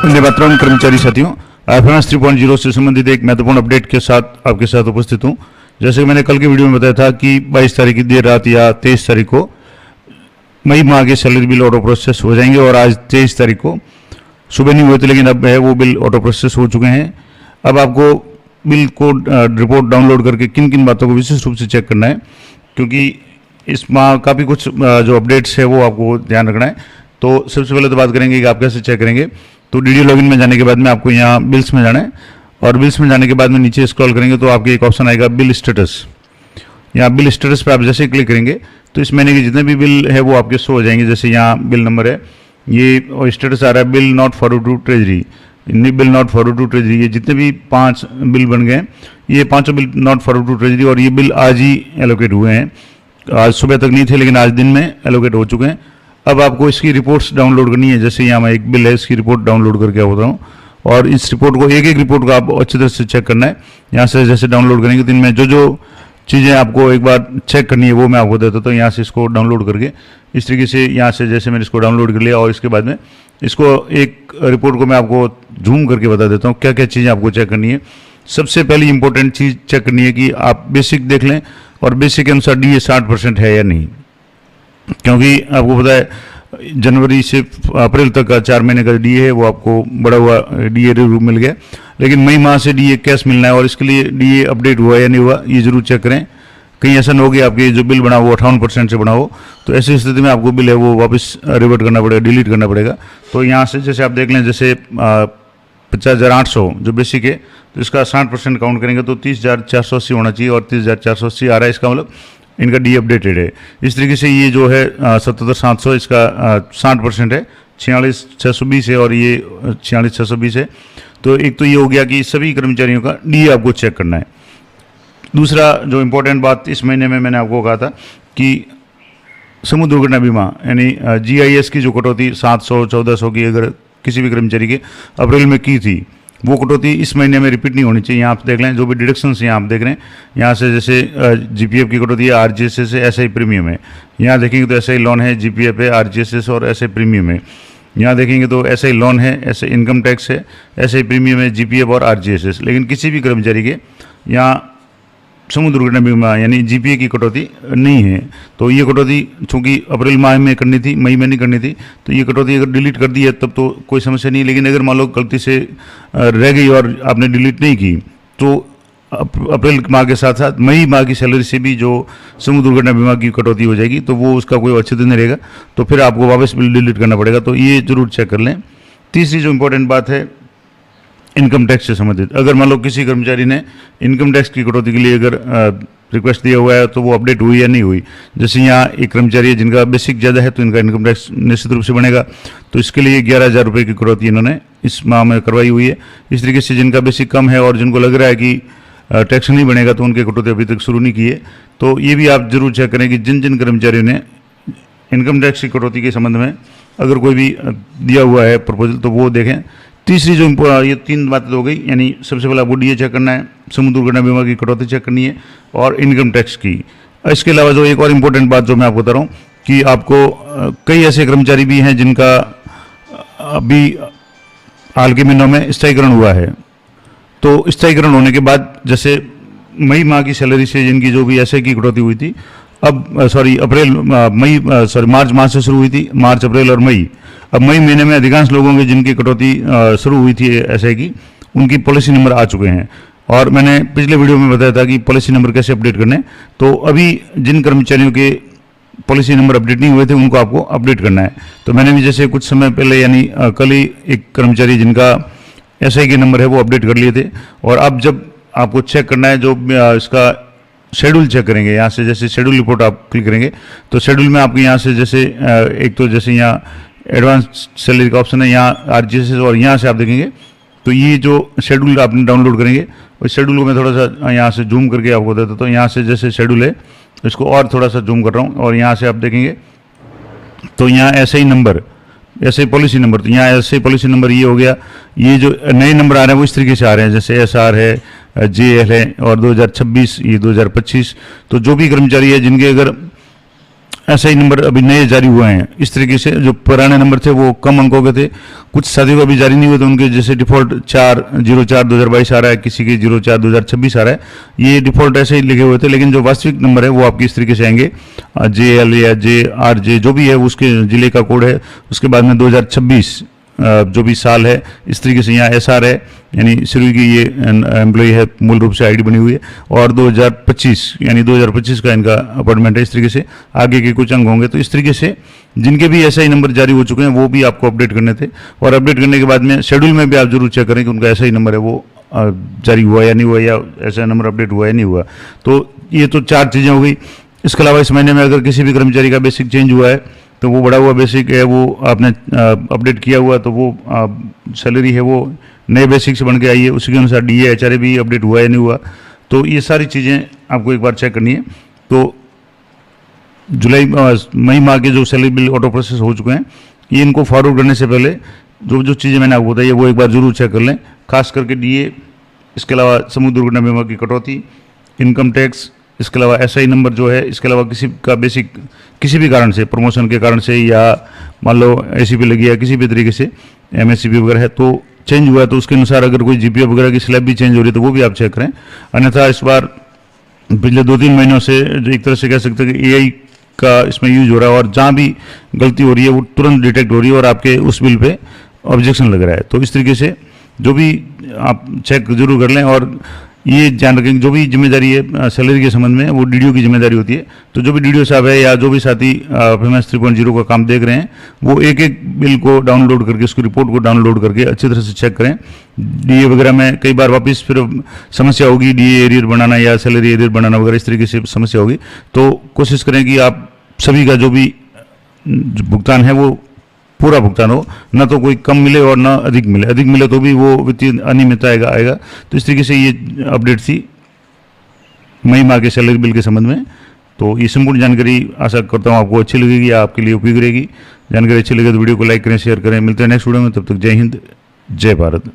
धन्यवाद कर्मचारी साथियों, फाइनेंस 3.0 से संबंधित एक महत्वपूर्ण अपडेट के साथ आपके साथ उपस्थित हूं। जैसे कि मैंने कल की वीडियो में बताया था कि 22 तारीख की देर रात या 23 तारीख को मई माह के सैलरी बिल ऑटो प्रोसेस हो जाएंगे और आज 23 तारीख को सुबह नहीं हुए थे, लेकिन अब है वो बिल ऑटो प्रोसेस हो चुके हैं। अब आपको बिल को रिपोर्ट डाउनलोड करके किन किन बातों को विशेष रूप से चेक करना है, क्योंकि इस माह काफ़ी कुछ जो अपडेट्स है वो आपको ध्यान रखना है। तो सबसे पहले तो बात करेंगे कि आप कैसे चेक करेंगे। तो डीडी लॉगिन में जाने के बाद में आपको यहाँ बिल्स में जाना है और बिल्स में जाने के बाद में नीचे स्क्रॉल करेंगे तो आपके एक ऑप्शन आएगा बिल स्टेटस। यहाँ बिल स्टेटस पर आप जैसे ही क्लिक करेंगे तो इस महीने के जितने भी बिल है वो आपके शो हो जाएंगे। जैसे यहाँ बिल नंबर है, ये स्टेटस आ रहा है bill not forward to treasury, bill not forward to treasury. ये जितने भी 5 बिल बन गए ये 5 bill not forward to treasury और ये बिल आज ही एलोकेट हुए हैं। आज सुबह तक नहीं थे लेकिन आज दिन में एलोकेट हो चुके हैं। अब आपको इसकी रिपोर्ट्स डाउनलोड करनी है। जैसे यहाँ मैं एक बिल है इसकी रिपोर्ट डाउनलोड करके होता हूँ और इस रिपोर्ट को एक एक रिपोर्ट को आप अच्छी तरह से चेक करना है। यहाँ से जैसे डाउनलोड करेंगे तो इनमें जो जो चीज़ें आपको एक बार चेक करनी है वो मैं आपको देता हूँ। तो यहाँ से इसको डाउनलोड करके इस तरीके से यहाँ से जैसे मैंने इसको डाउनलोड कर लिया और इसके बाद में इसको एक रिपोर्ट को मैं आपको जूम करके बता देता हूँ क्या क्या चीज़ें आपको चेक करनी है। सबसे पहली इंपॉर्टेंट चीज़ चेक करनी है कि आप बेसिक देख लें और बेसिक के अनुसार DA 60% है या नहीं, क्योंकि आपको पता है जनवरी से अप्रैल तक का 4 महीने का DA है वो आपको बड़ा हुआ DA रिव्यू मिल गया, लेकिन मई माह से DA कैश मिलना है और इसके लिए DA अपडेट हुआ या नहीं हुआ ये जरूर चेक करें। कहीं ऐसा न हो कि आपके जो बिल बना वो 58% से बना हो, तो ऐसी स्थिति में आपको बिल है वो वापस रिवर्ट करना पड़ेगा, डिलीट करना पड़ेगा। तो यहाँ से जैसे आप देख लें जैसे 50,800 जो बेसिक है तो इसका 60% काउंट करेंगे तो 30,480 होना चाहिए और 30,480 आ रहा है। इसका मतलब इनका DA अपडेटेड है। इस तरीके से ये जो है 77,700 इसका 60% है, 46,620 है और ये 46,620 है। तो एक तो ये हो गया कि सभी कर्मचारियों का DA आपको चेक करना है। दूसरा जो इम्पोर्टेंट बात इस महीने में मैंने आपको कहा था कि समूह दुर्घटना बीमा यानी GIS की जो कटौती 700-1400 की अगर किसी भी कर्मचारी के अप्रैल में की थी वो कटौती इस महीने में रिपीट नहीं होनी चाहिए। यहाँ आप देख लें जो भी डिडक्शंस यहाँ आप देख रहे हैं, यहाँ से जैसे GPF की कटौती है, RGSS है, SI प्रीमियम है। यहाँ देखेंगे तो SI लोन है, GPF है, RGSS और SI प्रीमियम है। यहाँ देखेंगे तो SI लोन है, SI इनकम टैक्स है, SI प्रीमियम है, GPF और RGSS। लेकिन किसी भी कर्मचारी के यहाँ समूह दुर्घटना बीमा यानी GPA की कटौती नहीं है। तो ये कटौती चूँकि अप्रैल माह में करनी थी, मई में नहीं करनी थी, तो ये कटौती अगर डिलीट कर दी है तब तो कोई समस्या नहीं है। लेकिन अगर मान लो गलती से रह गई और आपने डिलीट नहीं की तो अप्रैल माह के साथ साथ मई माह की सैलरी से भी जो समूह दुर्घटना बीमा की कटौती हो जाएगी तो वो उसका कोई औचित्य नहीं रहेगा, तो फिर आपको वापस बिल डिलीट करना पड़ेगा। तो ये जरूर चेक कर लें। तीसरी जो इम्पोर्टेंट बात है इनकम टैक्स से संबंधित, अगर मान लो किसी कर्मचारी ने इनकम टैक्स की कटौती के लिए अगर रिक्वेस्ट दिया हुआ है तो वो अपडेट हुई या नहीं हुई। जैसे यहाँ एक कर्मचारी है जिनका बेसिक ज़्यादा है तो इनका इनकम टैक्स निश्चित रूप से बनेगा, तो इसके लिए 11,000 रुपये की कटौती इन्होंने इस माह में करवाई हुई है। इस तरीके से जिनका बेसिक कम है और जिनको लग रहा है कि टैक्स नहीं बनेगा तो उनके कटौती अभी तक शुरू नहीं की है। तो ये भी आप जरूर चेक करें कि जिन जिन कर्मचारियों ने इनकम टैक्स की कटौती के संबंध में अगर कोई भी दिया हुआ है प्रपोजल तो वो देखें। तीसरी जो ये 3 बातें हो गई, यानी सबसे पहले आपको DA चेक करना है, समूह दुर्घटना बीमा की कटौती चेक करनी है और इनकम टैक्स की। इसके अलावा जो एक और इम्पोर्टेंट बात जो मैं आपको बता रहा हूँ कि आपको कई ऐसे कर्मचारी भी हैं जिनका अभी हाल के महीनों में स्थायीकरण हुआ है। तो स्थायीकरण होने के बाद जैसे मई माह की सैलरी से जिनकी जो भी SI की कटौती हुई थी अब मार्च माह से शुरू हुई थी, मार्च, अप्रैल और मई। अब मई महीने में अधिकांश लोगों की जिनकी कटौती शुरू हुई थी SI की उनकी पॉलिसी नंबर आ चुके हैं और मैंने पिछले वीडियो में बताया था कि पॉलिसी नंबर कैसे अपडेट करने। तो अभी जिन कर्मचारियों के पॉलिसी नंबर अपडेट नहीं हुए थे उनको आपको अपडेट करना है। तो मैंने भी जैसे कुछ समय पहले यानी कल ही एक कर्मचारी जिनका SI के नंबर है वो अपडेट कर लिए थे और अब जब आपको चेक करना है जो इसका शेड्यूल चेक करेंगे, यहाँ से जैसे शेड्यूल रिपोर्ट आप क्लिक करेंगे तो शेड्यूल में आपको यहाँ से जैसे एक तो जैसे यहाँ एडवांस सैलरी का ऑप्शन है, यहाँ RGSS और यहाँ से आप देखेंगे तो ये जो शेड्यूल आपने डाउनलोड करेंगे उस शेड्यूल को मैं थोड़ा सा यहाँ से जूम करके आपको देता हूँ। तो यहाँ से जैसे शेड्यूल है इसको और थोड़ा सा जूम कर रहा हूँ और यहाँ से आप देखेंगे तो यहाँ SI number, SI policy number, तो यहाँ SI पॉलिसी नंबर ये हो गया। ये जो नए नंबर आ रहे हैं वो इस तरीके से आ रहे हैं, जैसे SR है, JL है और 2026 ये 2025। तो जो भी कर्मचारी है जिनके अगर ऐसा ही नंबर अभी नए जारी हुए हैं। इस तरीके से जो पुराने नंबर थे वो कम अंकों के थे, कुछ साथियों को अभी जारी नहीं हुए, तो उनके जैसे डिफॉल्ट 4/04/2022 आ रहा है, किसी के 04/2026 आ रहा है, ये डिफॉल्ट ऐसे ही लिखे हुए थे। लेकिन जो वास्तविक नंबर है वो आपके इस तरीके से आएंगे, JL या JRJ जो भी है उसके जिले का कोड है, उसके बाद में 2026 जो भी साल है, इस तरीके से यहाँ SR है, यानी शुरू की ये एम्प्लॉय है, मूल रूप से आईडी बनी हुई है, और 2025 यानी 2025 का इनका अपॉइंटमेंट है। इस तरीके से आगे के कुछ अंक होंगे। तो इस तरीके से जिनके भी SI नंबर जारी हो चुके हैं वो भी आपको अपडेट करने थे, और अपडेट करने के बाद में शेड्यूल में भी आप जरूर चेक करें कि उनका SI नंबर है वो जारी हुआ या नहीं हुआ, या SI नंबर अपडेट हुआ या नहीं हुआ। तो ये तो 4 चीज़ें हो गई। इसके अलावा इस महीने में अगर किसी भी कर्मचारी का बेसिक चेंज हुआ है, तो वो बढ़ा हुआ बेसिक है वो आपने अपडेट किया हुआ, तो वो सैलरी है वो नए बेसिक से बन के आई है, उसी के अनुसार DA HRA भी अपडेट हुआ या नहीं हुआ। तो ये सारी चीज़ें आपको एक बार चेक करनी है। तो मई माह के जो सैलरी बिल ऑटो प्रोसेस हो चुके हैं, ये इनको फॉरवर्ड करने से पहले जो चीज़ें मैंने आपको बताई है वो एक बार जरूर चेक कर लें, खास करके DA, इसके अलावा समूह दुर्घटना बीमा की कटौती, इनकम टैक्स, इसके अलावा SI नंबर जो है, इसके अलावा किसी का बेसिक किसी भी कारण से, प्रमोशन के कारण से, या मान लो ACP लगी है, किसी भी तरीके से MSCP वगैरह है तो चेंज हुआ है, तो उसके अनुसार अगर कोई GPF वगैरह की स्लैब भी चेंज हो रही है तो वो भी आप चेक करें। अन्यथा इस बार पिछले 2-3 महीनों से जो एक तरह से कह सकते हैं कि AI का इसमें यूज हो रहा है, और जहाँ भी गलती हो रही है वो तुरंत डिटेक्ट हो रही है और आपके उस बिल पे ऑब्जेक्शन लग रहा है। तो इस तरीके से जो भी आप चेक जरूर कर लें, और ये ध्यान रखें जो भी जिम्मेदारी है सैलरी के संबंध में वो DDO की जिम्मेदारी होती है। तो जो भी DDO साहब है या जो भी साथी FMS 3.0 का काम देख रहे हैं, वो एक एक बिल को डाउनलोड करके, उसकी रिपोर्ट को डाउनलोड करके अच्छी तरह से चेक करें। DA वगैरह में कई बार वापस फिर समस्या होगी, DA एरियर बनाना या सैलरी एरियर बनाना वगैरह, इस तरीके से समस्या होगी। तो कोशिश करें कि आप सभी का जो भी भुगतान है वो पूरा भुगतान हो, ना तो कोई कम मिले और ना अधिक मिले। अधिक मिले तो भी वो वित्तीय अनियमितता आएगा। तो इस तरीके से ये अपडेट थी मई माह के सैलरी बिल के संबंध में। तो ये संपूर्ण जानकारी आशा करता हूँ आपको अच्छी लगेगी या आपके लिए उपयोगी रहेगी। जानकारी अच्छी लगे तो वीडियो को लाइक करें, शेयर करें। मिलते हैं नेक्स्ट वीडियो में, तब तक जय हिंद, जय भारत।